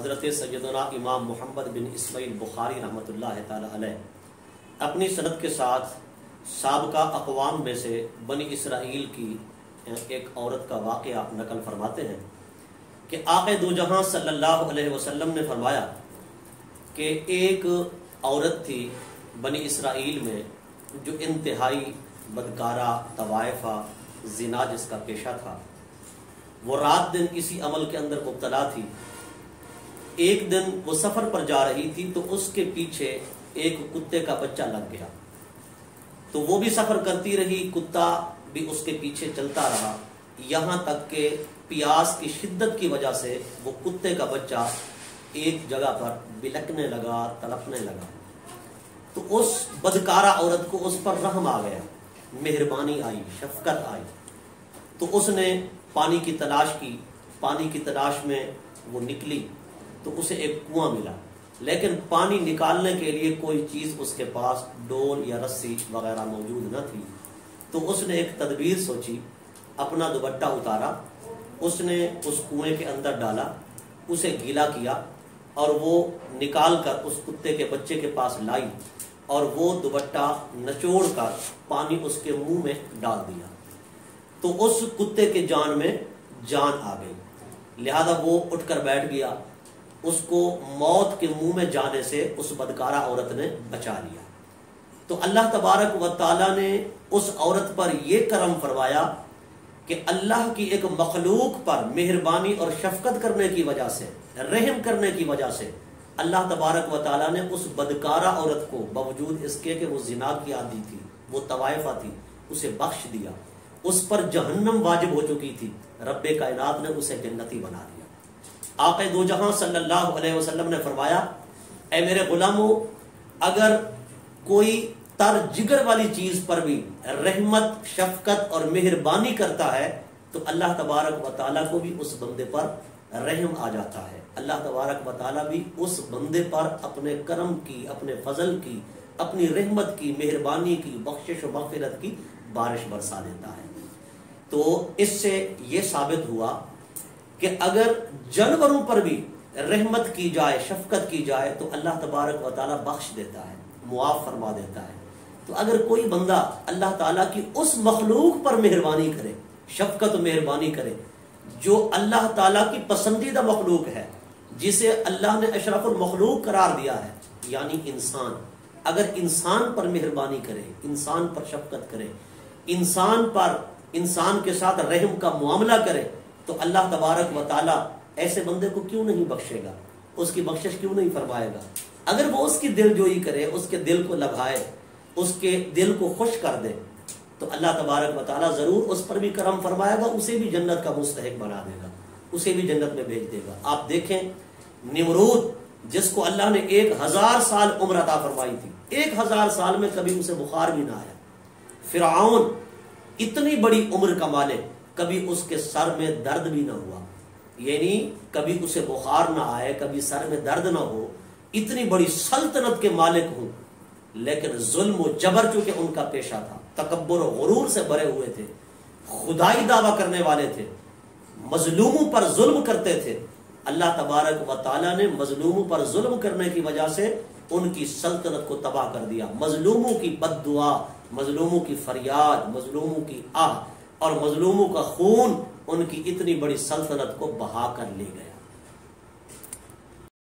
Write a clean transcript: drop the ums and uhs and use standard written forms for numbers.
حضرت سیدنا امام محمد بن اسماعیل بخاری رحمۃ اللہ تعالی علیہ اپنی سند کے ساتھ سابقہ اقوام میں سے بنی اسرائیل کی ایک عورت کا واقعہ نقل فرماتے ہیں کہ آقا دو جہاں صلی اللہ علیہ وسلم نے فرمایا کہ ایک عورت تھی بنی اسرائیل میں جو انتہائی بدکارہ، طوائفہ، زنا جس کا پیشہ تھا. وہ رات دن اسی عمل کے اندر مبتلا تھی. ایک دن وہ سفر پر جا رہی تھی تو اس کے پیچھے ایک کتے کا بچہ لگ گیا. تو وہ بھی سفر کرتی رہی، کتا بھی اس کے پیچھے چلتا رہا، یہاں تک کہ پیاس کی شدت کی وجہ سے وہ کتے کا بچہ ایک جگہ پر بلکنے لگا، تڑپنے لگا. تو اس بدکارہ عورت کو اس پر رحم آ گیا، مہربانی آئی، شفقت آئی. تو اس نے پانی کی تلاش کی. پانی کی تلاش میں وہ نکلی تو اسے ایک کنواں ملا، لیکن پانی نکالنے کے لیے کوئی چیز اس کے پاس ڈول یا رسی وغیرہ موجود نہ تھی. تو اس نے ایک تدبیر سوچی، اپنا دوپٹہ اتارا، اس نے اس کنویں کے اندر ڈالا، اسے گیلا کیا اور وہ نکال کر اس کتے کے بچے کے پاس لائی اور وہ دوپٹہ نچوڑ کر پانی اس کے منہ میں ڈال دیا. تو اس کتے کے جان میں جان آ گئی، لہذا وہ اٹھ کر بیٹھ گیا. اس کو موت کے منہ میں جانے سے اس بدکارہ عورت نے بچا لیا. تو اللہ تبارک و تعالی نے اس عورت پر یہ کرم فرمایا کہ اللہ کی ایک مخلوق پر مہربانی اور شفقت کرنے کی وجہ سے، رحم کرنے کی وجہ سے اللہ تبارک و تعالی نے اس بدکارہ عورت کو باوجود اس کے کہ وہ زنا کی عادی تھی، وہ طوائفہ تھی، اسے بخش دیا. اس پر جہنم واجب ہو چکی تھی، رب کائنات نے اسے جنتی بنا دیا. آقا دو جہاں صلی اللہ علیہ وسلم نے فرمایا، اے میرے غلاموں، اگر کوئی تر جگر والی چیز پر بھی رحمت، شفقت اور مہربانی کرتا ہے تو اللہ تبارک و تعالیٰ کو بھی اس بندے پر رحم آ جاتا ہے. اللہ تبارک و تعالیٰ بھی اس بندے پر اپنے کرم کی، اپنے فضل کی، اپنی رحمت کی، مہربانی کی، بخشش و مغفرت کی بارش برسا دیتا ہے. تو اس سے یہ ثابت ہوا کہ اگر جانوروں پر بھی رحمت کی جائے، شفقت کی جائے تو اللہ تبارک و تعالیٰ بخش دیتا ہے، معاف فرما دیتا ہے. تو اگر کوئی بندہ اللہ تعالیٰ کی اس مخلوق پر مہربانی کرے، شفقت و مہربانی کرے جو اللہ تعالیٰ کی پسندیدہ مخلوق ہے، جسے اللہ نے اشرف المخلوق قرار دیا ہے، یعنی انسان، اگر انسان پر مہربانی کرے، انسان پر شفقت کرے، انسان کے ساتھ رحم کا معاملہ کرے تو اللہ تبارک و تعالیٰ ایسے بندے کو کیوں نہیں بخشے گا، اس کی بخشش کیوں نہیں فرمائے گا. اگر وہ اس کی دل جوئی کرے، اس کے دل کو لبھائے، اس کے دل کو خوش کر دے تو اللہ تبارک و تعالیٰ ضرور اس پر بھی کرم فرمائے گا، اسے بھی جنت کا مستحق بنا دے گا، اسے بھی جنت میں بھیج دے گا. آپ دیکھیں نمرود، جس کو اللہ نے 1000 سال عمر عطا فرمائی تھی، 1000 سال میں کبھی اسے بخار بھی نہ آیا. فرعون، اتنی بڑی عمر کا مالک، کبھی اس کے سر میں درد بھی نہ ہوا، یعنی کبھی اسے بخار نہ آئے، کبھی سر میں درد نہ ہو. اتنی بڑی سلطنت کے مالک ہوں، لیکن ظلم و جبر چونکہ ان کا پیشہ تھا، تکبر و غرور سے بھرے ہوئے تھے، خدائی دعویٰ کرنے والے تھے، مظلوموں پر ظلم کرتے تھے. اللہ تبارک و تعالیٰ نے مظلوموں پر ظلم کرنے کی وجہ سے ان کی سلطنت کو تباہ کر دیا. مظلوموں کی بد دعا، مظلوموں کی فریاد، مظلوموں کی آہ اور مظلوموں کا خون ان کی اتنی بڑی سلطنت کو بہا کر لے گیا.